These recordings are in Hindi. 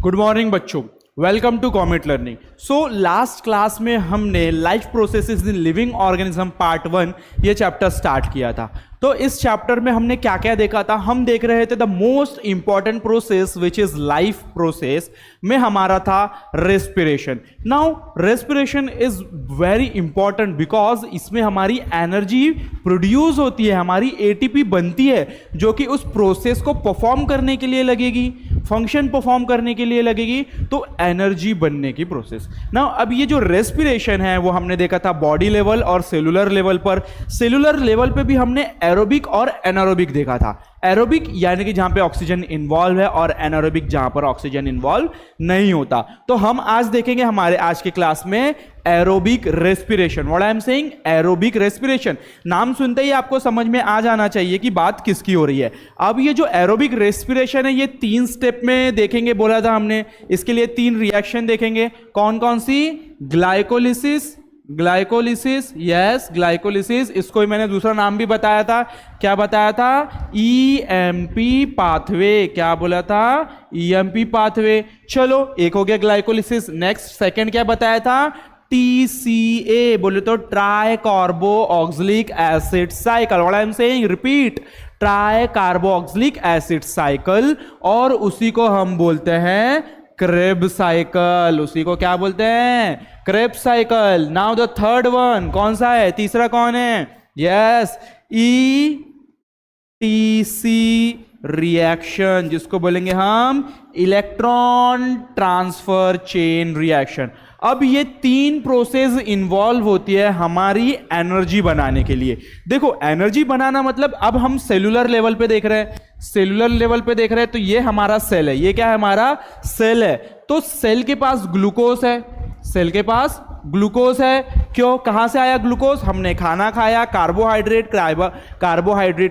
गुड मॉर्निंग बच्चों, welcome to Comet learning. So last class में हमने life processes in living organism part 1 ये चैप्टर स्टार्ट किया था। तो इस चैप्टर में हमने क्या क्या देखा था, हम देख रहे थे the most important process which is life process में हमारा था respiration. Now respiration is very important because इसमें हमारी एनर्जी प्रोड्यूस होती है, हमारी एटीपी बनती है जो कि उस प्रोसेस को परफॉर्म करने के लिए लगेगी, फंक्शन परफॉर्म करने के लिए लगेगी, तो एनर्जी बनने की प्रोसेस। नाउ अब ये जो रेस्पिरेशन है वो हमने देखा था बॉडी लेवल और सेलुलर लेवल पर। सेलुलर लेवल पे भी हमने एरोबिक और एनारोबिक देखा था। एरोबिक यानी कि जहां पे ऑक्सीजन इन्वॉल्व है और एनारोबिक जहां पर ऑक्सीजन इन्वॉल्व नहीं होता। तो हम आज देखेंगे हमारे आज के क्लास में aerobic respiration. What I am saying, aerobic respiration. नाम सुनते ही आपको समझ में आ जाना चाहिए कि बात किसकी हो रही है। अब ये जो एरोबिक रेस्पिरेशन है ये 3 स्टेप में देखेंगे बोला था हमने। इसके लिए 3 रिएक्शन देखेंगे। कौन कौन सी? Glycolysis, glycolysis, yes glycolysis. इसको ही मैंने दूसरा नाम भी बताया था। क्या बताया था? EMP pathway. क्या बोला था? EMP pathway. चलो एक हो गया ग्लाइकोलिसिस। नेक्स्ट सेकंड क्या बताया था? टीसीए, बोले तो tricarboxylic acid cycle. What I am saying, repeat, tricarboxylic acid cycle. और उसी को हम बोलते हैं क्रेब्स साइकिल। उसी को क्या बोलते हैं? Krebs cycle. Now the third one कौन सा है? तीसरा कौन है? यस, ईटीसी रिएक्शन, जिसको बोलेंगे हम इलेक्ट्रॉन ट्रांसफर चेन रिएक्शन। अब ये 3 प्रोसेस इन्वॉल्व होती है हमारी एनर्जी बनाने के लिए। देखो एनर्जी बनाना मतलब अब हम सेलुलर लेवल पे देख रहे हैं, सेलुलर लेवल पे देख रहे हैं तो ये हमारा सेल है। ये क्या है? हमारा सेल है। तो सेल के पास ग्लूकोज है, सेल के पास ग्लूकोज है। क्यों? कहां से आया ग्लूकोज? हमने खाना खाया, कार्बोहाइड्रेट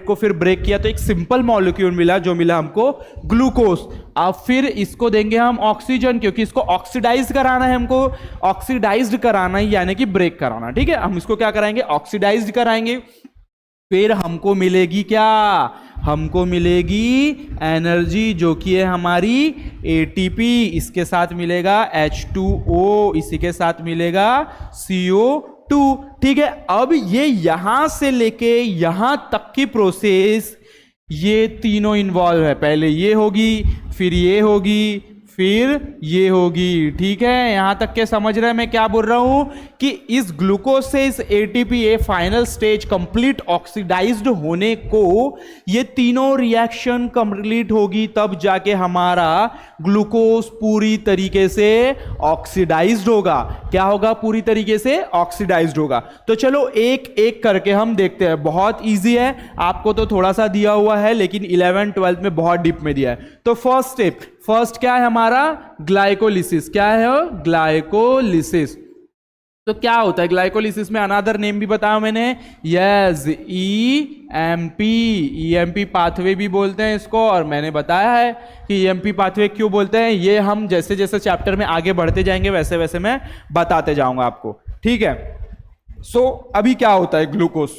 को फिर ब्रेक किया तो एक सिंपल मॉलिक्यूल मिला, जो मिला हमको ग्लूकोज। अब फिर इसको देंगे हम ऑक्सीजन, क्योंकि इसको ऑक्सीडाइज कराना है, हमको ऑक्सीडाइज्ड कराना है यानी कि ब्रेक कराना। ठीक है, हम इसको क्या कराएंगे? ऑक्सीडाइज्ड कराएंगे। फिर हमको मिलेगी क्या? हमको मिलेगी एनर्जी, जो कि है हमारी एटीपी। इसके साथ मिलेगा H2O, इसी के साथ मिलेगा CO2। ठीक है, अब ये यहां से लेके यहां तक की प्रोसेस ये तीनों इन्वॉल्व है। पहले ये होगी, फिर ये होगी, फिर ये होगी। ठीक है, यहां तक के समझ रहे हैं मैं क्या बोल रहा हूं? कि इस ग्लूकोज से इस एटीपी ये फाइनल स्टेज कंप्लीट ऑक्सीडाइज्ड होने को ये तीनों रिएक्शन कंप्लीट होगी, तब जाके हमारा ग्लूकोज पूरी तरीके से ऑक्सीडाइज्ड होगा। क्या होगा? पूरी तरीके से ऑक्सीडाइज्ड होगा। तो चलो एक एक करके हम देखते हैं। बहुत इजी है, आपको तो थोड़ा सा दिया हुआ है लेकिन 11th 12th में बहुत डीप में दिया है। तो फर्स्ट स्टेप, फर्स्ट क्या है हमारा? ग्लाइकोलिसिस। क्या है? ग्लाइकोलिसिस। तो क्या होता है ग्लाइकोलिसिस में? अनदर नेम भी बताया मैंने, यस ईएमपी। ईएमपी पाथवे भी बोलते हैं इसको, और मैंने बताया है कि ईएमपी पाथवे क्यों बोलते हैं। ये हम जैसे जैसे चैप्टर में आगे बढ़ते जाएंगे वैसे वैसे मैं बताते जाऊंगा आपको। ठीक है, सो अभी क्या होता है ग्लूकोज।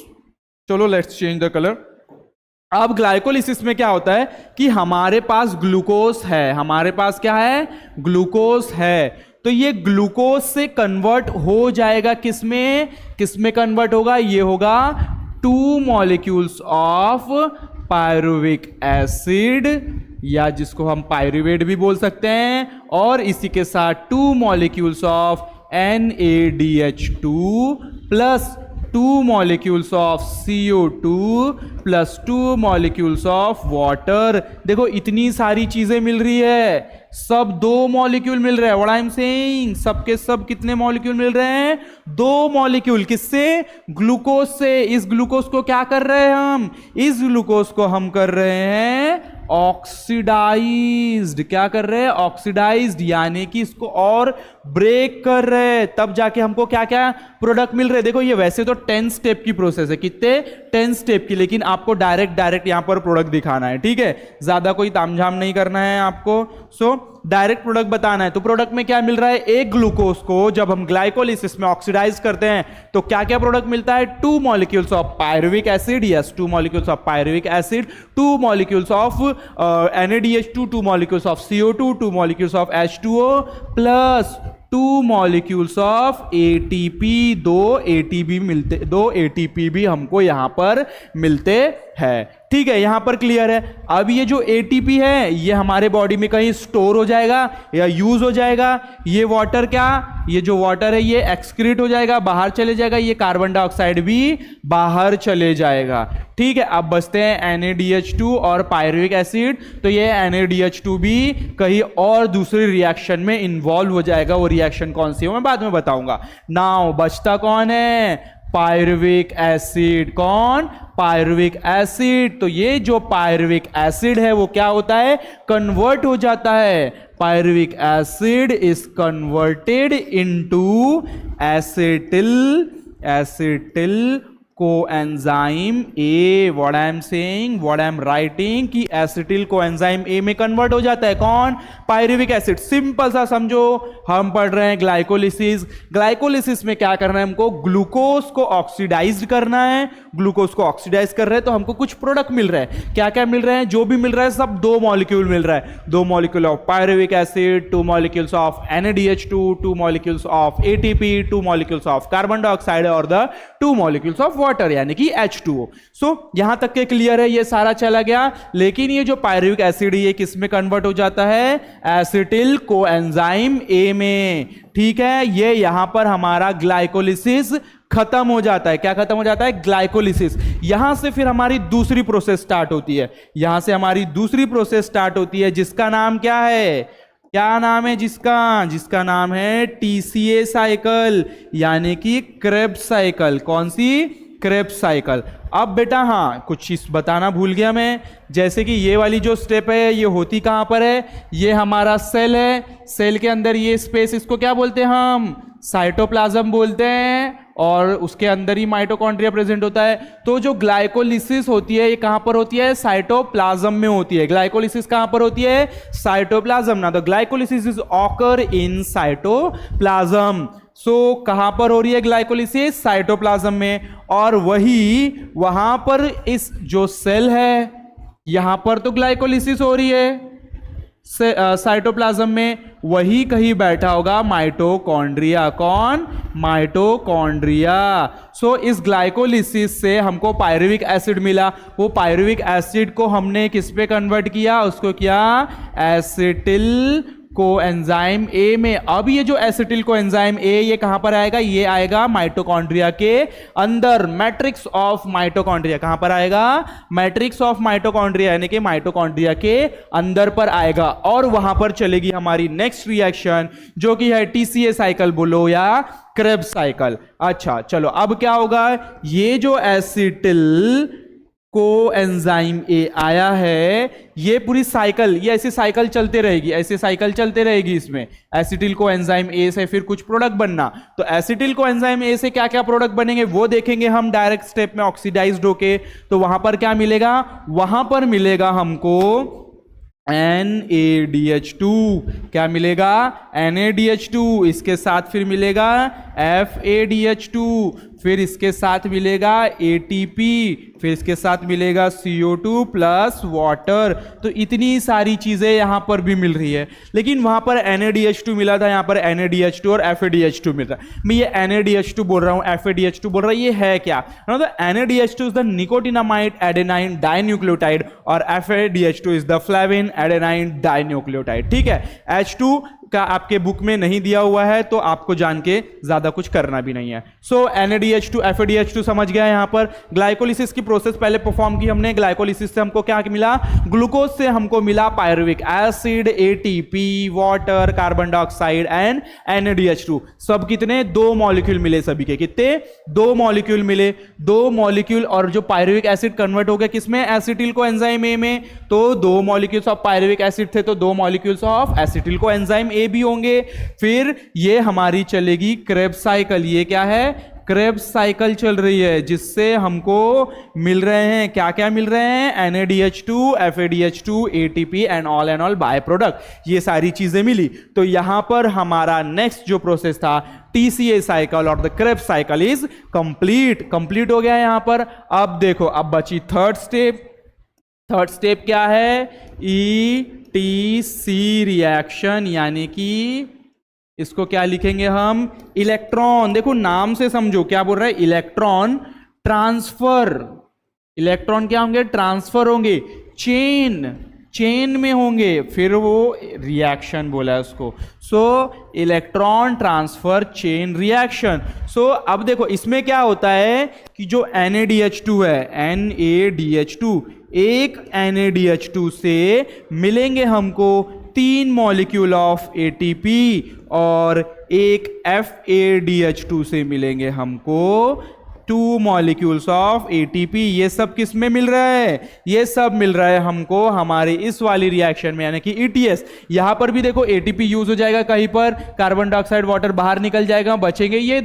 चलो लेट्स चेंज द कलर। अब ग्लाइकोलिसिस में क्या होता है कि हमारे पास ग्लूकोज है, हमारे पास क्या है? ग्लूकोज है। तो ये ग्लूकोज से कन्वर्ट हो जाएगा किसमें? किसमें कन्वर्ट होगा? ये होगा 2 मॉलिक्यूल्स ऑफ पायरुविक एसिड, या जिसको हम पायरुवेट भी बोल सकते हैं, और इसी के साथ 2 molecules of NaDH2 plus 2 molecules of CO2 plus 2 molecules of water. देखो इतनी सारी चीजें मिल रही है, सब 2 मॉलिक्यूल मिल रहे हैं। व्हाट आई एम सेइंग, सबके सब कितने मॉलिक्यूल मिल रहे हैं? 2 मॉलिक्यूल। किससे? ग्लूकोज से। इस ग्लूकोज को क्या कर रहे हैं हम? इस ग्लूकोज को हम कर रहे हैं ऑक्सीडाइज्ड। क्या कर रहे हैं? ऑक्सीडाइज्ड, यानी कि इसको और ब्रेक कर रहे हैं, तब जाके हमको क्या क्या प्रोडक्ट मिल रहे हैं। देखो ये वैसे तो 10 स्टेप की प्रोसेस है, कितने? 10 स्टेप की, लेकिन आपको डायरेक्ट यहां पर प्रोडक्ट दिखाना है। ठीक है, ज्यादा कोई तामझाम नहीं करना है आपको। सो डायरेक्ट प्रोडक्ट बताना है। तो प्रोडक्ट में क्या मिल रहा है, एक ग्लूकोज को जब हम ग्लाइकोलिसिस में ऑक्सीडाइज करते हैं तो क्या क्या प्रोडक्ट मिलता है, 2 molecules of pyruvic acid, yes 2 molecules of pyruvic acid, 2 molecules of NaDH2, 2 molecules of CO2, 2 molecules of H2O plus 2 molecules of ATP, 2 ATP भी हमको यहां पर मिलते हैं। ठीक है, यहां पर क्लियर है। अब ये जो ATP है ये हमारे बॉडी में कहीं स्टोर हो जाएगा या यूज हो जाएगा। ये वाटर क्या, ये जो वाटर है ये एक्सक्रीट हो जाएगा, बाहर चले जाएगा, ये कार्बन डाइऑक्साइड भी बाहर चले जाएगा। ठीक है, अब बचते हैं NaDH2 और पायरुविक एसिड। तो ये NaDH2 भी कहीं और दूसरी रिएक्शन में इन्वॉल्व हो जाएगा। वो रिएक्शन कौन सी है मैं बाद में बताऊंगा। नाउ बचता कौन है, पायरुविक एसिड। कौन, पायरुविक एसिड। तो ये जो पायरुविक एसिड है वो क्या होता है, कन्वर्ट हो जाता है। Pyruvic acid is converted into acetyl coenzyme A। What I am saying, what I am writing कि एसिटिल कोएंजाइम A में कन्वर्ट हो जाता है। कौन, पायरुविक एसिड। सिंपल सा समझो, हम पढ़ रहे हैं ग्लाइकोलिसिस। ग्लाइकोलिसिस में क्या करना है, हमको ग्लूकोज को ऑक्सीडाइज करना है। ग्लूकोज को ऑक्सीडाइज कर रहे हैं तो हमको कुछ प्रोडक्ट मिल रहे हैं। क्या क्या मिल रहे हैं, जो भी मिल रहा है सब 2 मॉलिक्यूल मिल रहा है। 2 molecule of pyruvic acid, 2 molecules of NaDH2, 2 molecules of ATP, 2 molecules of carbon dioxide और द 2 मॉलिक्यूल्स ऑफ वाटर यानी कि H2O। सो यहां तक के क्लियर है, ये सारा चला गया। लेकिन ये जो पायरुविक एसिड ये किस में कन्वर्ट हो जाता है, एसिटिल कोएंजाइम A में। ठीक है, ये यहां पर हमारा ग्लाइकोलिसिस खत्म हो जाता है। क्या खत्म हो जाता है, ग्लाइकोलिसिस। यहां से फिर हमारी दूसरी प्रोसेस स्टार्ट होती है। यहां से हमारी दूसरी प्रोसेस स्टार्ट होती है जिसका नाम क्या है, क्या नाम है जिसका नाम है TCA साइकिल यानी कि क्रेब्स साइकिल। कौन सी, क्रेब्स साइकिल। अब बेटा हाँ, कुछ चीज बताना भूल गया मैं, जैसे कि ये वाली जो स्टेप है ये होती कहां पर है, ये हमारा सेल है। सेल के अंदर ये स्पेस, इसको क्या बोलते हैं हम, साइटोप्लाज्म बोलते हैं। और उसके अंदर ही माइटोकॉन्ड्रिया प्रेजेंट होता है। तो जो ग्लाइकोलिसिस होती है ये कहां पर होती है, साइटोप्लाज्म में होती है। ग्लाइकोलिसिस कहां पर होती है, साइटोप्लाज्म। ना, the glycolysis is occur in cytoplasm. So कहां पर हो रही है ग्लाइकोलिसिस, साइटोप्लाज्म में। और वही वहां पर इस जो सेल है यहां पर तो ग्लाइकोलिसिस हो रही है साइटोप्लाज्म में, वही कहीं बैठा होगा माइटोकॉन्ड्रिया। कौन, माइटोकॉन्ड्रिया। सो इस ग्लाइकोलिसिस से हमको पायरुविक एसिड मिला। वो पायरुविक एसिड को हमने किस पे कन्वर्ट किया, उसको किया एसिटिल कोएंजाइम A में। अब ये जो एसिटिल कोएंजाइम A ये कहां पर आएगा, ये आएगा माइटोकॉन्ड्रिया के अंदर। मैट्रिक्स ऑफ माइटोकॉन्ड्रिया कहां पर आएगा, मैट्रिक्स ऑफ माइटोकॉन्ड्रिया यानी कि माइटोकॉन्ड्रिया के अंदर पर आएगा। और वहां पर चलेगी हमारी नेक्स्ट रिएक्शन जो कि है TCA साइकिल बोलो या क्रेब्स साइकिल। अच्छा चलो, अब क्या होगा, ये जो एसिटिल कोएंजाइम A आया है ये पूरी साइकिल, ये ऐसी साइकिल चलते रहेगी, ऐसे साइकिल चलते रहेगी। इसमें एसिटिल कोएंजाइम A से फिर कुछ प्रोडक्ट बनना। तो एसिटिल कोएंजाइम A से क्या क्या प्रोडक्ट बनेंगे वो देखेंगे हम डायरेक्ट स्टेप में ऑक्सीडाइज्ड होके। तो वहां पर क्या मिलेगा, वहां पर मिलेगा हमको NaDH2। क्या मिलेगा, NaDH2। इसके साथ फिर मिलेगा FADH2, फिर इसके साथ मिलेगा ATP, फिर इसके साथ मिलेगा CO2 प्लस वाटर। तो इतनी सारी चीजें यहां पर भी मिल रही है। लेकिन वहां पर NaDH2 मिला था, यहां पर NaDH2 और FADH2 मिल रहा है। मैं ये NaDH2 बोल रहा हूं, FADH2 बोल रहा हूं, ये है क्या, NaDH2 is the nicotinamide adenine dinucleotide और FADH2 is the flavin adenine dinucleotide. ठीक है, H2 का आपके बुक में नहीं दिया हुआ है तो आपको जान के ज्यादा कुछ करना भी नहीं है। सो NaDH2 FADH2 समझ गया। यहां पर ग्लाइकोलिसिस की प्रोसेस पहले परफॉर्म की हमने। ग्लाइकोलिसिस से हमको क्या मिला, ग्लूकोज से हमको मिला pyruvic acid, ATP, water, carbon dioxide and NaDH2। सब कितने, 2 मॉलिक्यूल मिले सभी के। कितने, 2 मॉलिक्यूल मिले। 2 मॉलिक्यूल और जो पायरुविक एसिड कन्वर्ट हो गया किसमें, एसिटिल कोएंजाइम A में। तो 2 मॉलिक्यूल्स ऑफ पायरुविक एसिड थे तो 2 molecules of acetyl coenzyme A भी होंगे। फिर ये हमारी चलेगी क्रेब्स साइकिल। ये क्या है, क्रेब्स साइकिल चल रही है, जिससे हमको मिल रहे हैं क्या क्या मिल रहे हैं, NADH2, FADH2, ATP and all by product, ये सारी चीजें मिली। तो यहां पर हमारा नेक्स्ट जो प्रोसेस था TCA साइकिल और the Krebs cycle is complete हो गया यहां पर। अब देखो, अब बची थर्ड स्टेप क्या है, ETC रिएक्शन, यानी कि इसको क्या लिखेंगे हम, इलेक्ट्रॉन। देखो नाम से समझो क्या बोल रहा है, इलेक्ट्रॉन ट्रांसफर। इलेक्ट्रॉन क्या होंगे, ट्रांसफर होंगे, चेन में होंगे, फिर वो रिएक्शन बोला है उसको। So electron transfer chain reaction. So अब देखो इसमें क्या होता है कि जो NADH2 है, NADH2, एक NADH2 से मिलेंगे हमको 3 मॉलिक्यूल ऑफ ATP और एक FADH2 से मिलेंगे हमको 2 मॉलिक्यूल्स ऑफ ATP। ये सब किस में मिल रहा है, ये सब मिल रहा है हमको हमारे इस वाली रिएक्शन में, यानी कि ETS। यहां पर भी देखो ATP यूज हो जाएगा कहीं पर, कार्बन डाइऑक्साइड वाटर बाहर निकल जाएगा, बचेंगे ये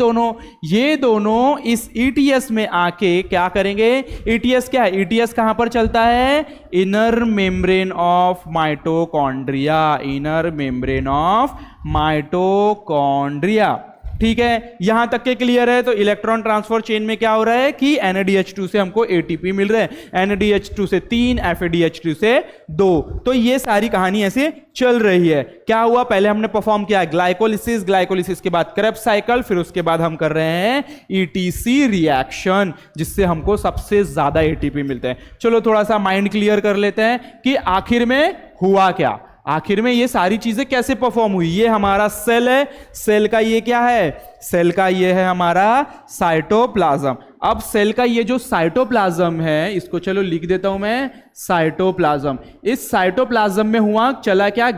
दोनों इस ETS में आके क्या करेंगे। ETS क्या है, ETS कहां पर चलता है, inner membrane of mitochondria, inner membrane of mitochondria. ठीक है, यहां तक के क्लियर है। तो इलेक्ट्रॉन ट्रांसफर चेन में क्या हो रहा है कि NADH2 से हमको ATP मिल रहा है, NADH2 से 3, FADH2 से 2। तो ये सारी कहानी ऐसे चल रही है। क्या हुआ, पहले हमने परफॉर्म किया ग्लाइकोलिसिस के बाद क्रेब्स साइकिल, फिर उसके बाद हम कर रहे हैं ETC रिएक्शन, जिससे हमको सबसे ज्यादा ATP मिलते हैं। चलो थोड़ा सा माइंड क्लियर कर लेते हैं कि आखिर में हुआ क्या, आखिर में ये सारी चीजें कैसे परफॉर्म हुई। ये हमारा सेल है, सेल का ये क्या है, सेल का ये है हमारा साइटोप्लाज्म। अब सेल का ये जो साइटोप्लाज्म है, इसको चलो लिख देता हूं मैं, साइटोप्लाज्म। इस साइटोप्लाज्म में हुआ चला क्या,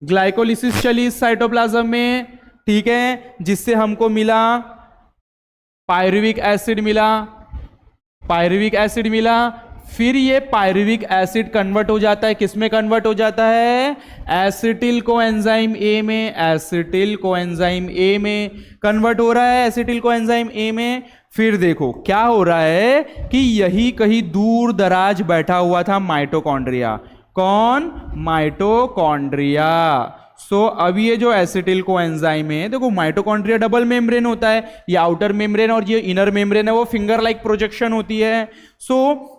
ग्लाइकोलिसिस चली इस साइटोप्लाज्म में, ठीक है, जिससे हमको मिला पायरुविक एसिड मिला। फिर ये पायरुविक एसिड कन्वर्ट हो जाता है, किसमें कन्वर्ट हो जाता है, एसिटिल कोएंजाइम ए में कन्वर्ट हो रहा है, एसिटिल कोएंजाइम ए में। फिर देखो क्या हो रहा है कि यही कहीं दूर दराज बैठा हुआ था माइटोकॉन्ड्रिया। कौन, माइटोकॉन्ड्रिया। अब ये जो एसिटिल कोएंजाइम है, देखो माइटोकॉन्ड्रिया डबल मेम्ब्रेन होता है, ये आउटर मेम्ब्रेन और ये इनर मेम्ब्रेन है वो फिंगर लाइक प्रोजेक्शन होती है।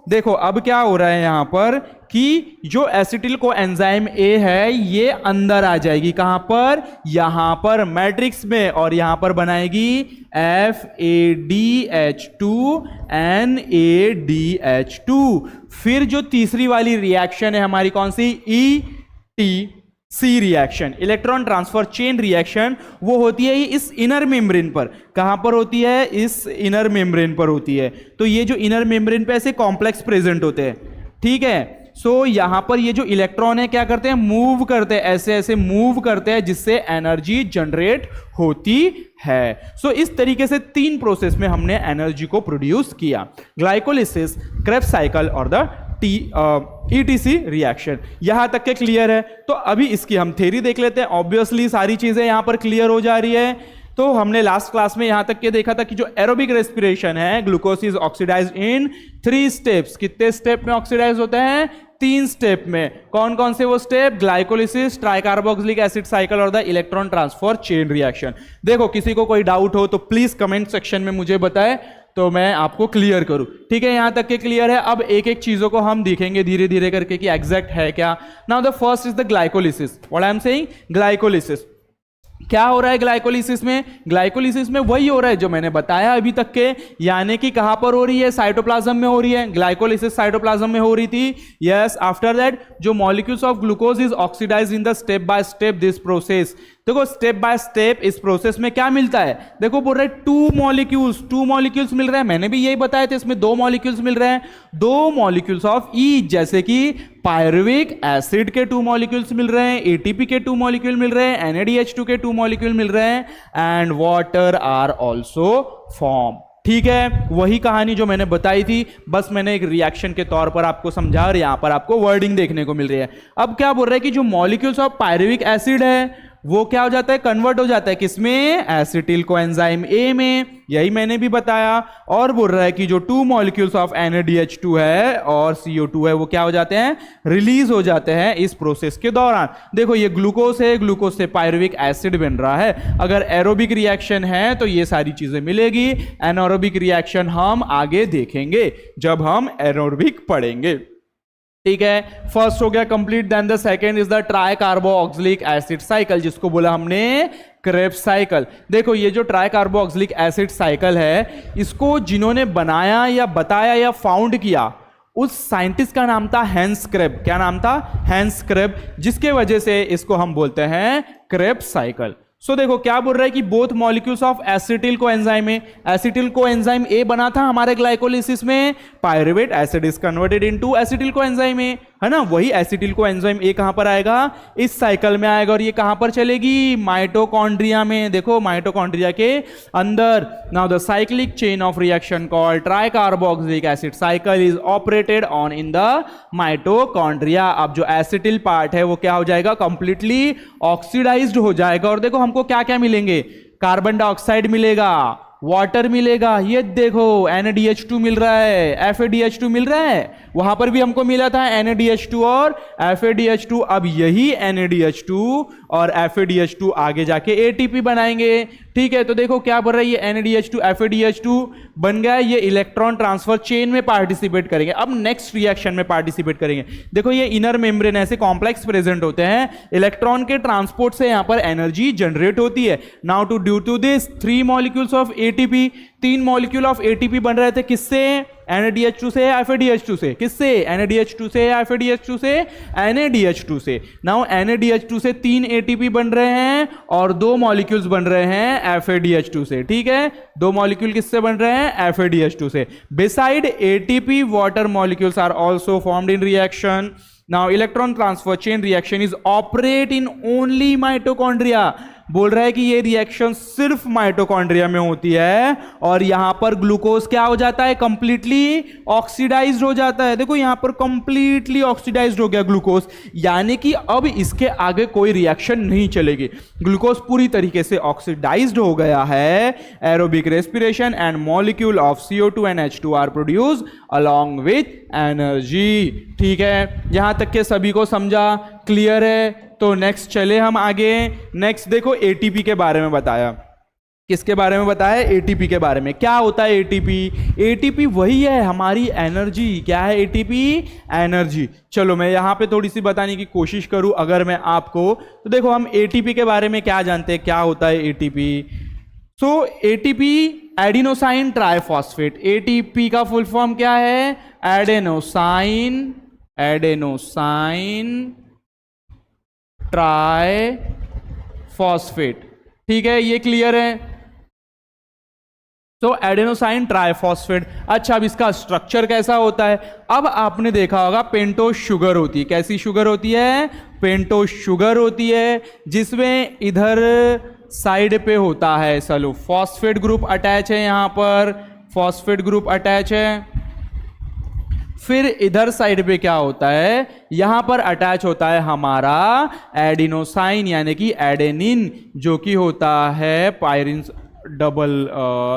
देखो अब क्या हो रहा है यहां पर कि जो एसिटिल कोएंजाइम ए है ये अंदर आ जाएगी, कहां पर, यहां पर मैट्रिक्स में, और यहां पर बनाएगी FADH2 NADH2। फिर जो तीसरी वाली रिएक्शन है हमारी कौन सी, ETC reaction, electron transfer chain reaction, वो होती है इस इनर मेम्ब्रेन पर। कहां पर होती है, इस इनर मेम्ब्रेन पर होती है। तो ये जो इनर मेम्ब्रेन पे ऐसे कॉम्प्लेक्स प्रेजेंट होते हैं, ठीक है। यहां पर ये जो इलेक्ट्रॉन है क्या करते हैं, मूव करते हैं, ऐसे मूव करते हैं, जिससे एनर्जी जनरेट होती है। इस तरीके से 3 प्रोसेस में हमने एनर्जी को प्रोड्यूस किया, ग्लाइकोलिसिस, क्रेब्स साइकिल और द ETC रिएक्शन। यहां तक के क्लियर है। तो अभी इसकी हम थ्योरी देख लेते हैं। ऑब्वियसली सारी चीजें यहां पर क्लियर हो जा रही है। तो हमने लास्ट क्लास में यहां तक के देखा था कि जो एरोबिक रेस्पिरेशन है, glucose is oxidised in 3 steps. कितने स्टेप में ऑक्सीडाइज होते हैं, 3 स्टेप में। कौन कौन से वो step, glycolysis, tricarboxylic acid cycle और the electron transfer chain reaction. देखो किसी को कोई डाउट हो तो प्लीज कमेंट सेक्शन में मुझे बताएं तो मैं आपको क्लियर करूं, ठीक है। यहां तक के क्लियर है। अब एक एक चीजों को हम देखेंगे धीरे धीरे करके कि एग्जैक्ट है क्या। Now the first is the glycolysis. What I am saying, glycolysis. क्या हो रहा है ग्लाइकोलिसिस में, ग्लाइकोलिसिस में वही हो रहा है जो मैंने बताया अभी तक के, यानी कि कहां पर हो रही है, साइटोप्लाज्म में हो रही है। ग्लाइकोलिसिस साइटोप्लाज्म में हो रही थी, यस। आफ्टर दैट जो molecules of glucose is oxidised in the step by step this process. देखो स्टेप बाय स्टेप इस प्रोसेस में क्या मिलता है, देखो बोल रहे 2 मॉलिक्यूल्स मिल रहे हैं। मैंने भी यही बताया था, इसमें 2 मॉलिक्यूल्स मिल रहे हैं, 2 मॉलिक्यूल्स ऑफ ईच, जैसे कि पायरुविक एसिड के 2 मॉलिक्यूल्स मिल रहे हैं, ATP के 2 मॉलिक्यूल मिल रहे हैं, NADH2 के 2 मॉलिक्यूल मिल रहे हैं, and water are also form. ठीक है, वही कहानी जो मैंने बताई थी, बस मैंने एक रिएक्शन के तौर पर आपको समझा और यहां पर आपको वर्डिंग देखने को मिल रही है। अब क्या बोल रहा है कि जो मॉलिक्यूल्स ऑफ पायरुविक एसिड है वो क्या हो जाता है, कन्वर्ट हो जाता है किसमें, एसिटिल कोएंजाइम ए में, यही मैंने भी बताया। और बोल रहा है कि जो 2 मॉलिक्यूल्स ऑफ NaDH2 है और CO2 है वो क्या हो जाते हैं, रिलीज हो जाते हैं इस प्रोसेस के दौरान। देखो ये ग्लूकोज है, ग्लूकोज से पायरुविक एसिड बन रहा है। अगर एरोबिक रिएक्शन है तो ये सारी चीजें मिलेगी। एनारोबिक रिएक्शन हम आगे देखेंगे जब हम एरोबिक पढ़ेंगे। ठीक है, फर्स्ट हो गया complete. Then the second is the tricarboxylic acid cycle, जिसको बोला हमने क्रेब्स साइकिल। देखो ये जो ट्राई कार्बोक्सिलिक एसिड साइकिल है, इसको जिन्होंने बनाया या बताया या फाउंड किया उस साइंटिस्ट का नाम था हैंस क्रेब। क्या नाम था, हैंस क्रेब, जिसके वजह से इसको हम बोलते हैं क्रेब्स साइकिल। सो देखो क्या बोल रहा है कि both molecules of acetyl coenzyme A, acetyl coenzyme A बना था हमारे ग्लाइकोलिसिस में, pyruvate acid is converted into acetyl coenzyme A, है ना। वही एसिटिल कोएंजाइम ए कहां पर आएगा, इस साइकिल में आएगा, और ये कहां पर चलेगी, माइटोकॉन्ड्रिया में। देखो माइटोकॉन्ड्रिया के अंदर। Now the cyclic chain of reaction called try carboxylic acid cycle is operated on in the mitochondria. अब जो एसिटिल पार्ट है वो क्या हो जाएगा, कंप्लीटली ऑक्सीडाइज्ड हो जाएगा। और देखो हमको क्या क्या मिलेंगे, कार्बन डाइऑक्साइड मिलेगा, वाटर मिलेगा, ये देखो NaDH2 मिल रहा है, FADH2 मिल रहा है, वहां पर भी हमको मिला था NaDH2 और FADH2। अब यही NaDH2 और FADH2 आगे जाके ATP बनाएंगे। ठीक है, तो देखो क्या बोल रहा है, ये NaDH2 FADH2 बन गया, ये इलेक्ट्रॉन ट्रांसफर चेन में पार्टिसिपेट करेंगे। अब नेक्स्ट रिएक्शन में पार्टिसिपेट करेंगे। देखो ये इनर मेम्ब्रेन ऐसे कॉम्प्लेक्स प्रेजेंट होते हैं, इलेक्ट्रॉन के ट्रांसपोर्ट से यहां पर एनर्जी जनरेट होती है। Now to due to this 3 molecules of ATP, 3 molecule of ATP बन रहे थे, किससे, NaDH2 से, FADH2 से, किससे, NaDH2 से, FADH2 से, NaDH2 से। नाउ NaDH2 से 3 ATP बन रहे हैं और 2 मॉलिक्यूल्स बन रहे हैं FADH2 से। ठीक है, 2 मॉलिक्यूल किससे बन रहे हैं, FADH2 से। Beside ATP water molecules are also formed in reaction. Now electron transfer chain reaction is operate in only mitochondria. बोल रहा है कि ये रिएक्शन सिर्फ माइटोकॉन्ड्रिया में होती है, और यहां पर ग्लूकोज क्या हो जाता है, कंप्लीटली ऑक्सीडाइज्ड हो जाता है। देखो यहां पर कंप्लीटली ऑक्सीडाइज्ड हो गया ग्लूकोज, यानी कि अब इसके आगे कोई रिएक्शन नहीं चलेगी। ग्लूकोज पूरी तरीके से ऑक्सीडाइज्ड हो गया है। Aerobic respiration and molecule of CO2 and H2 are produce along with energy. ठीक है, यहां तक के सभी को समझा, क्लियर है। तो नेक्स्ट चले हम आगे। नेक्स्ट देखो ATP के बारे में बताया। किसके बारे में बताया, ATP के बारे में। क्या होता है ATP, ATP वही है हमारी एनर्जी। क्या है ATP, एनर्जी। चलो मैं यहां पे थोड़ी सी बताने की कोशिश करूं अगर मैं आपको, तो देखो हम ATP के बारे में क्या जानते हैं, क्या होता है ATP। सो ATP एडिनोसाइन ट्राइफॉस्फेट। ATP का फुल फॉर्म क्या है, एडेनोसाइन ट्राइफॉस्फेट। ठीक है, ये क्लियर है। तो एडेनोसाइन ट्राइफॉस्फेट। अच्छा, अब इसका स्ट्रक्चर कैसा होता है। अब आपने देखा होगा पेंटोस शुगर होती है। कैसी शुगर होती है, पेंटोस शुगर होती है, जिसमें इधर साइड पे होता है चलो फॉस्फेट ग्रुप अटैच है, यहां पर फॉस्फेट ग्रुप अटैच है। फिर इधर साइड पे क्या होता है, यहां पर अटैच होता है हमारा एडिनोसाइन यानी कि एडेनिन, जो कि होता है pyrene double,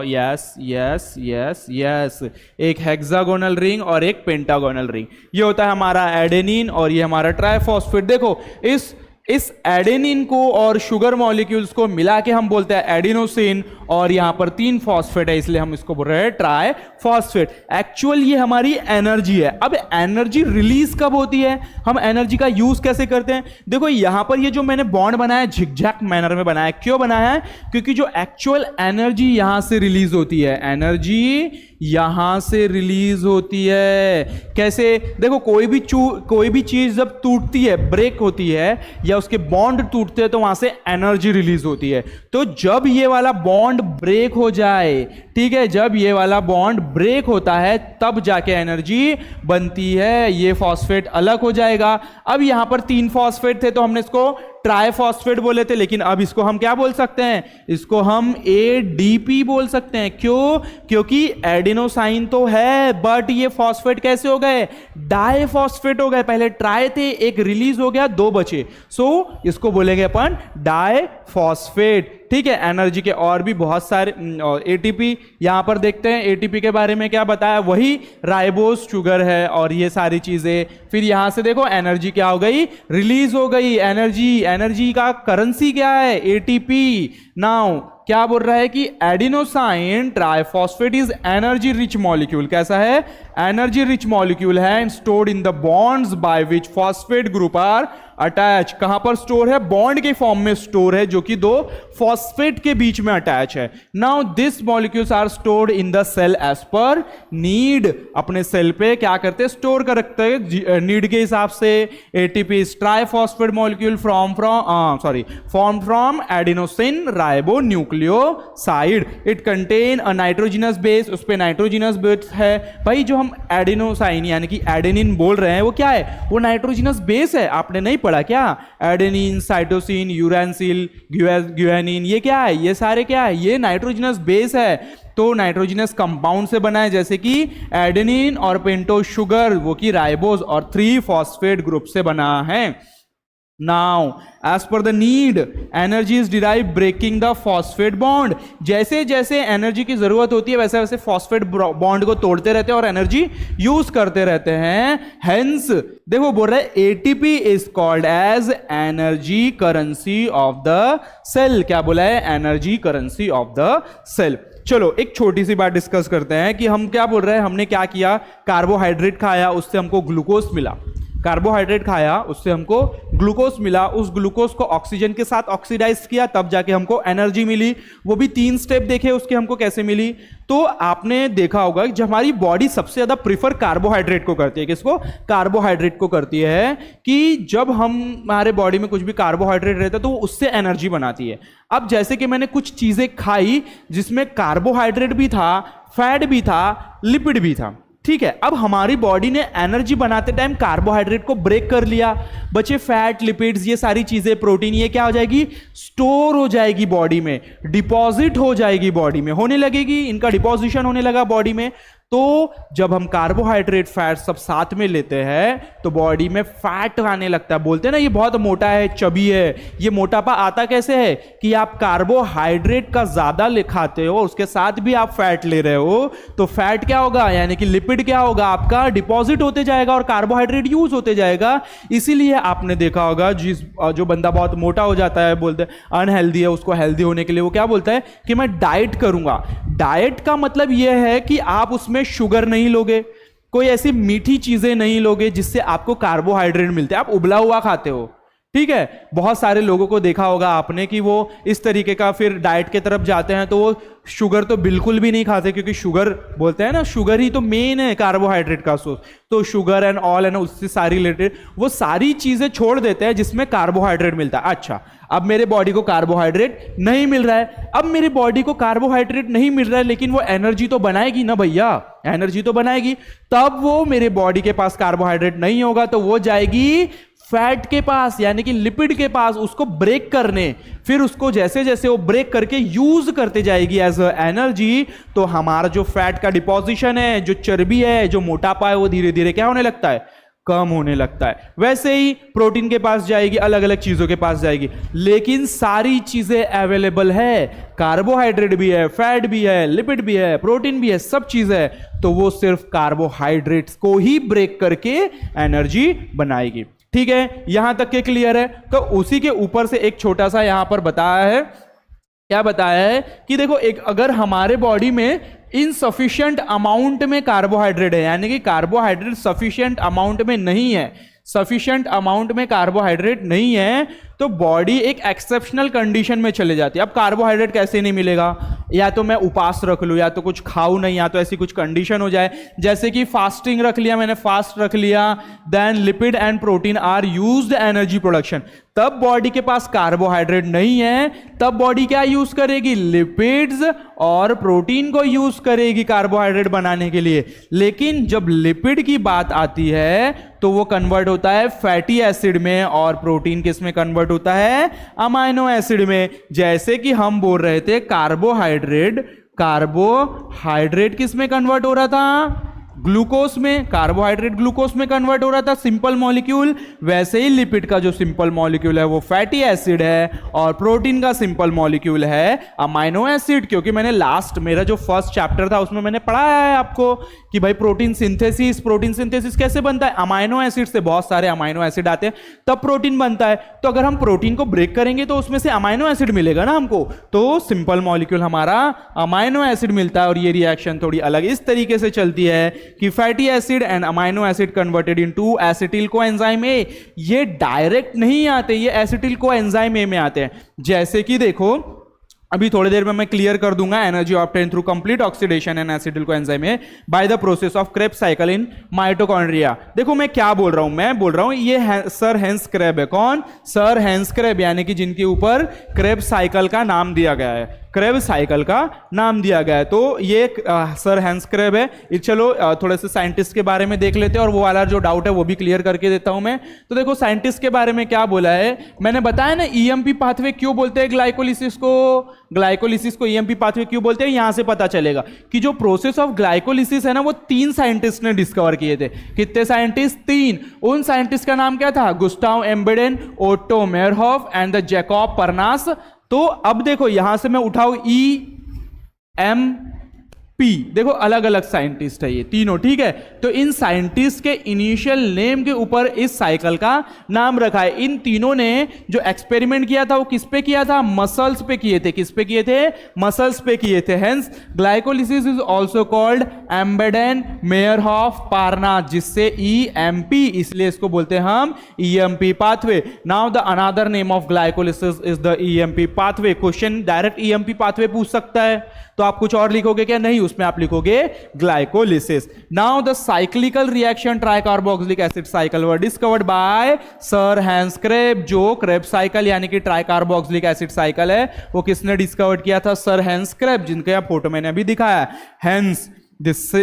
yes yes yes yes, एक हेक्सागोनल रिंग और एक पेंटागोनल रिंग। ये होता है हमारा एडेनिन और ये हमारा ट्राइफॉस्फेट। देखो इस एडेनिन को और शुगर मॉलिक्यूल्स को मिला के हम बोलते हैं एडिनोसिन, और यहां पर 3 फॉस्फेट है इसलिए हम इसको बोल रहे हैं ट्राई फॉस्फेट। एक्चुअल ये हमारी एनर्जी है। अब एनर्जी रिलीज कब होती है, हम एनर्जी का यूज कैसे करते हैं। देखो यहां पर ये जो मैंने बॉन्ड बनाया झिकझैक मैनर में बनाया, क्यों बनाया है, क्योंकि जो एक्चुअल एनर्जी यहां से रिलीज होती है, एनर्जी यहां से रिलीज होती है। कैसे, देखो कोई भी चीज जब टूटती है, ब्रेक होती है या उसके बॉन्ड टूटते हैं, तो वहां से एनर्जी रिलीज होती है। तो जब ये वाला बॉन्ड ब्रेक हो जाए, ठीक है, जब ये वाला बॉन्ड ब्रेक होता है तब जाके एनर्जी बनती है। ये फॉस्फेट अलग हो जाएगा। अब यहां पर 3 फॉस्फेट थे तो हमने इसको ट्राइफॉस्फेट बोले थे, लेकिन अब इसको हम क्या बोल सकते हैं, इसको हम ADP बोल सकते हैं। क्यों? क्योंकि एडिनोसाइन तो है बट ये फॉस्फेट कैसे हो गए, डाइफॉस्फेट हो गए। पहले ट्राई थे, एक रिलीज हो गया, दो बचे, सो इसको बोलेंगे अपन डाइफॉस्फेट। ठीक है, एनर्जी के और भी बहुत सारे ATP यहां पर देखते हैं। ATP के बारे में क्या बताया, वही राइबोज शुगर है और ये सारी चीजें। फिर यहां से देखो एनर्जी क्या हो गई, रिलीज हो गई एनर्जी। एनर्जी का करेंसी क्या है, ATP। नाउ क्या बोल रहा है कि adenosine triphosphate is energy rich molecule. कैसा है, एनर्जी रिच मॉलिक्यूल है, stored in the bonds by which phosphate group are attach. कहां पर स्टोर है, बॉन्ड के फॉर्म में स्टोर है, जो कि दो फॉस्फेट के बीच में अटैच है। Now this molecules are stored in the cell as per need. अपने सेल पे क्या करते हैं, स्टोर कर रखते हैं नीड के हिसाब से। ATP triphosphate molecule form from adenosine ribo nucleoside. It contain a nitrogenous base, उस पे नाइट्रोजिनस बेस है। भाई जो हम एडिनोसाइन यानी कि एडेनिन बोल रहे हैं वो क्या है, वो नाइट्रोजिनस बेस है। आपने नहीं पढ़ा क्या, एडेनिन, साइटोसिन, यूरासिल, ग्यूएनिन, ये क्या है, ये सारे क्या है, ये नाइट्रोजिनस बेस है। तो नाइट्रोजिनस कंपाउंड से बना है, जैसे कि एडेनिन और पेंटोज शुगर, वो की राइबोज और 3 फॉस्फेट ग्रुप से बना है। Now, as per the need, energy is derived breaking the phosphate bond. जैसे जैसे एनर्जी की जरूरत होती है वैसे वैसे फॉस्फेट बॉन्ड को तोड़ते रहते हैं और एनर्जी यूज करते रहते हैं। Hence, देखो बोल रहे हैं ATP is called as energy currency of the cell। क्या बोला है, energy currency of the cell. चलो एक छोटी सी बात डिस्कस करते हैं कि हम क्या बोल रहे हैं, हमने क्या किया, कार्बोहाइड्रेट खाया, उससे हमको ग्लूकोज मिला। कार्बोहाइड्रेट खाया, उससे हमको ग्लूकोज मिला, उस ग्लूकोज को ऑक्सीजन के साथ ऑक्सीडाइज किया, तब जाके हमको एनर्जी मिली। वो भी 3 स्टेप देखे उसके हमको कैसे मिली। तो आपने देखा होगा कि जब हमारी बॉडी सबसे ज्यादा प्रीफर कार्बोहाइड्रेट को करती है, किसको, कार्बोहाइड्रेट को करती है, कि जब हम हमारे बॉडी में कुछ भी कार्बोहाइड्रेट रहता है तो वो उससे एनर्जी बनाती है। अब जैसे कि मैंने कुछ चीजें खाई जिसमें कार्बोहाइड्रेट भी था, फैट भी था, लिपिड भी था, ठीक है। अब हमारी बॉडी ने एनर्जी बनाते टाइम कार्बोहाइड्रेट को ब्रेक कर लिया, बचे फैट, लिपिड्स, ये सारी चीजें, प्रोटीन, ये क्या हो जाएगी, स्टोर हो जाएगी बॉडी में, डिपॉजिट हो जाएगी बॉडी में, होने लगेगी, इनका डिपॉजिशन होने लगा बॉडी में। तो जब हम कार्बोहाइड्रेट, फैट सब साथ में लेते हैं तो बॉडी में फैट आने लगता है। बोलते हैं ना ये बहुत मोटा है, चबी है। ये मोटापा आता कैसे है कि आप कार्बोहाइड्रेट का ज्यादा खाते हो, उसके साथ भी आप फैट ले रहे हो, तो फैट क्या होगा, यानी कि लिपिड क्या होगा, आपका डिपॉजिट होते जाएगा और कार्बोहाइड्रेट यूज होते जाएगा। इसीलिए आपने देखा होगा जो बंदा बहुत मोटा हो जाता है, बोलते हैं अनहेल्दी है, उसको हेल्दी होने के लिए वो क्या बोलता है कि मैं डाइट करूंगा। डाइट का मतलब यह है कि आप उसमें शुगर नहीं लोगे, कोई ऐसी मीठी चीजें नहीं लोगे जिससे आपको कार्बोहाइड्रेट मिलते हैं, आप उबला हुआ खाते हो, ठीक है। बहुत सारे लोगों को देखा होगा आपने कि वो इस तरीके का फिर डाइट के तरफ जाते हैं तो वो शुगर तो बिल्कुल भी नहीं खाते, क्योंकि शुगर बोलते हैं ना, शुगर ही तो मेन है कार्बोहाइड्रेट का सोर्स। तो शुगर एंड ऑल एंड उससे सारी रिलेटेड वो सारी चीजें छोड़ देते हैं जिसमें कार्बोहाइड्रेट मिलता है। अच्छा, अब मेरे बॉडी को कार्बोहाइड्रेट नहीं मिल रहा है, अब मेरी बॉडी को कार्बोहाइड्रेट नहीं मिल रहा है, लेकिन वो एनर्जी तो बनाएगी ना भैया, एनर्जी तो बनाएगी। तब वो मेरे बॉडी के पास कार्बोहाइड्रेट नहीं होगा तो वो जाएगी फैट के पास, यानी कि लिपिड के पास, उसको ब्रेक करने। फिर उसको जैसे जैसे वो ब्रेक करके यूज करते जाएगी एज एनर्जी, तो हमारा जो फैट का डिपोजिशन है, जो चर्बी है, जो मोटापा है, वो धीरे धीरे क्या होने लगता है, कम होने लगता है। वैसे ही प्रोटीन के पास जाएगी, अलग अलग चीजों के पास जाएगी, लेकिन सारी चीजें अवेलेबल है, कार्बोहाइड्रेट भी है, फैट भी है, लिपिड भी है, प्रोटीन भी है, सब चीज है। तो वो सिर्फ कार्बोहाइड्रेट्स को ही ब्रेक करके एनर्जी बनाएगी। ठीक है, यहां तक के क्लियर है। तो उसी के ऊपर से एक छोटा सा यहां पर बताया है, क्या बताया है कि देखो, एक अगर हमारे बॉडी में इनसफिशिएंट अमाउंट में कार्बोहाइड्रेट है, यानी कि कार्बोहाइड्रेट सफिशिएंट अमाउंट में नहीं है, सफिशिएंट अमाउंट में कार्बोहाइड्रेट नहीं है, तो बॉडी एक एक्सेप्शनल कंडीशन में चले जाती है। अब कार्बोहाइड्रेट कैसे नहीं मिलेगा, या तो मैं उपास रख लूं, या तो कुछ खाऊं नहीं, या तो ऐसी कुछ कंडीशन हो जाए, जैसे कि फास्टिंग रख लिया मैंने, फास्ट रख लिया, then lipid and protein are used energy production, तब बॉडी के पास कार्बोहाइड्रेट नहीं है, तब बॉडी क्या यूज करेगी, लिपिड्स और प्रोटीन को यूज करेगी कार्बोहाइड्रेट बनाने के लिए। लेकिन जब लिपिड की बात आती है तो वो कन्वर्ट होता है फैटी एसिड में, और प्रोटीन किस में कन्वर्ट कन्वर्ट होता है अमाइनो एसिड में। जैसे कि हम बोल रहे थे कार्बोहाइड्रेट किस में कन्वर्ट हो रहा था, ग्लूकोज में, कार्बोहाइड्रेट ग्लूकोज में कन्वर्ट हो रहा था सिंपल मॉलिक्यूल। वैसे ही लिपिड का जो सिंपल मॉलिक्यूल है वो फैटी एसिड है, और प्रोटीन का सिंपल मॉलिक्यूल है अमाइनो एसिड। क्योंकि मैंने मेरा जो फर्स्ट चैप्टर था उसमें मैंने पढ़ाया है आपको कि भाई प्रोटीन सिंथेसिस कैसे बनता है, अमाइनो एसिड से, बहुत सारे अमाइनो एसिड आते हैं तब प्रोटीन बनता है। तो अगर हम प्रोटीन को ब्रेक करेंगे तो उसमें से अमाइनो एसिड मिलेगा ना हमको, तो सिंपल मॉलिक्यूल हमारा अमाइनो एसिड मिलता है। और ये रिएक्शन थोड़ी अलग इस तरीके से चलती है कि fatty acid and amino acid converted into acetyl coenzyme A. ये डायरेक्ट नहीं आते, ये एसिटिल कोएंजाइम ए में आते हैं। जैसे कि देखो अभी थोड़ी देर में मैं क्लियर कर दूंगा, energy obtain through complete oxidation and acetyl coenzyme A by the process of Krebs cycle in mitochondria. देखो मैं क्या बोल रहा हूं, मैं बोल रहा हूं ये सर हेंस क्रेब है। कौन? सर हेंस क्रेब, यानी कि जिनके ऊपर क्रेब्स साइकिल का नाम दिया गया है, क्रेब्स साइकिल का नाम दिया गया है। तो ये सर हेंस क्रेब है। चलो थोड़े से साइंटिस्ट के बारे में देख लेते हैं, और वो वाला जो डाउट है वो भी क्लियर करके देता हूं मैं। तो देखो साइंटिस्ट के बारे में क्या बोला है, मैंने बताया ना ईएमपी पाथवे क्यों बोलते हैं ग्लाइकोलिसिस को ईएमपी पाथवे क्यों बोलते हैं, यहां से पता चलेगा कि जो प्रोसेस ऑफ ग्लाइकोलिसिस है ना वो 3 साइंटिस्ट ने डिस्कवर किए थे। कितने साइंटिस्ट? 3। उन साइंटिस्ट का नाम क्या था? गुस्टाव एम्बेडेन, ओटो मेयरहॉफ एंड द जैकब परनास। तो अब देखो यहां से मैं उठाऊं EMP, देखो अलग अलग साइंटिस्ट है ये तीनों, ठीक है। तो इन साइंटिस्ट के इनिशियल नेम के ऊपर इस साइकिल का नाम रखा है। इन तीनों ने जो एक्सपेरिमेंट किया था वो किस पे किया था? मसल्स पे किए थे। किस पे किए थे? मसल्स पे किए थे। Hence glycolysis is also called Embden Meyerhof Parnas, जिससे EMP, इसलिए इसको बोलते हैं हम EMP pathway. Now the another name of glycolysis is the EMP pathway. Question direct EMP pathway पूछ सकता है, तो आप कुछ और लिखोगे क्या? नहीं, उसमें आप लिखोगे glycolysis. Now the cyclical reaction tricarboxylic acid cycle were discovered by sir Hans Krebs. जो क्रेब साइकिल यानी कि ट्राइकार्बोक्सिलिक एसिड साइकिल है वो किसने डिस्कवर किया था? सर हेंस क्रेब, जिनके यहाँ फोटो मैंने अभी दिखाया। Hence this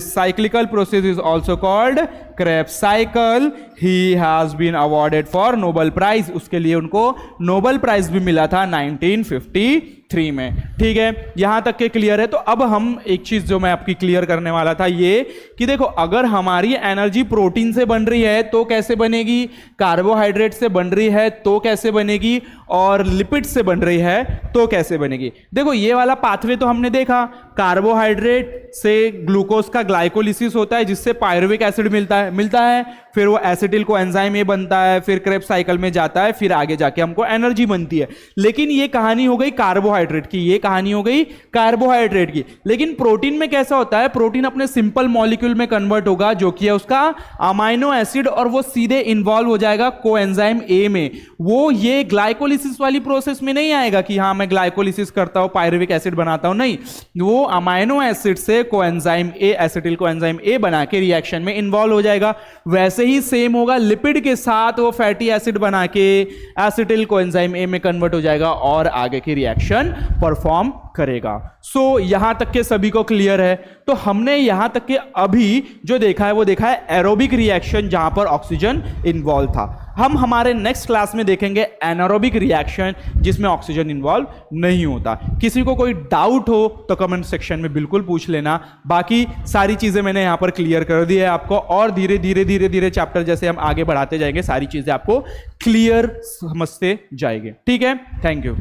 cyclical process is also called Krebs cycle. He has been awarded for Nobel Prize. उसके लिए उनको नोबेल प्राइज भी मिला था 1953 में। ठीक है, यहां तक के क्लियर है। तो अब हम एक चीज जो मैं आपकी क्लियर करने वाला था ये कि देखो अगर हमारी एनर्जी प्रोटीन से बन रही है तो कैसे बनेगी, कार्बोहाइड्रेट से बन रही है तो कैसे बनेगी, और लिपिड से बन रही है तो कैसे बनेगी। देखो ये वाला पाथवे तो हमने देखा, कार्बोहाइड्रेट से ग्लूकोज का ग्लाइकोलिसिस होता है जिससे पायरुविक एसिड मिलता है, फिर वो एसिटिल कोएंजाइम ए बनता है, फिर क्रेब्स साइकिल में जाता है, फिर आगे जाके हमको एनर्जी बनती है। लेकिन ये कहानी हो गई कार्बोहाइड्रेट की, ये कहानी हो गई कार्बोहाइड्रेट की। लेकिन प्रोटीन में कैसा होता है, प्रोटीन अपने सिंपल मॉलिक्यूल में कन्वर्ट होगा जो कि है उसका अमाइनो एसिड, और वो सीधे इन्वॉल्व हो जाएगा कोएंजाइम ए में। वो ये ग्लाइकोलिसिस वाली प्रोसेस में नहीं आएगा कि हाँ मैं ग्लाइकोलिसिस करता हूं पायरुविक एसिड बनाता हूं, नहीं, वो अमाइनो एसिड से coenzyme A, acetyl coenzyme A बना के रिएक्शन में इन्वॉल्व हो जाएगा। वैसे ही सेम होगा लिपिड के साथ, वो फैटी एसिड बना के एसिटिल कोएंजाइम ए में कन्वर्ट हो जाएगा और आगे की रिएक्शन परफॉर्म करेगा। सो यहां तक के सभी को क्लियर है। तो हमने यहां तक के अभी जो देखा है वो देखा है एरोबिक रिएक्शन जहां पर ऑक्सीजन इन्वॉल्व था। हम हमारे नेक्स्ट क्लास में देखेंगे एनारोबिक रिएक्शन जिसमें ऑक्सीजन इन्वॉल्व नहीं होता। किसी को कोई डाउट हो तो कमेंट सेक्शन में बिल्कुल पूछ लेना। बाकी सारी चीजें मैंने यहां पर क्लियर कर दी है आपको, और धीरे धीरे चैप्टर जैसे हम आगे बढ़ाते जाएंगे सारी चीजें आपको क्लियर समझते जाएंगे। ठीक है, थैंक यू।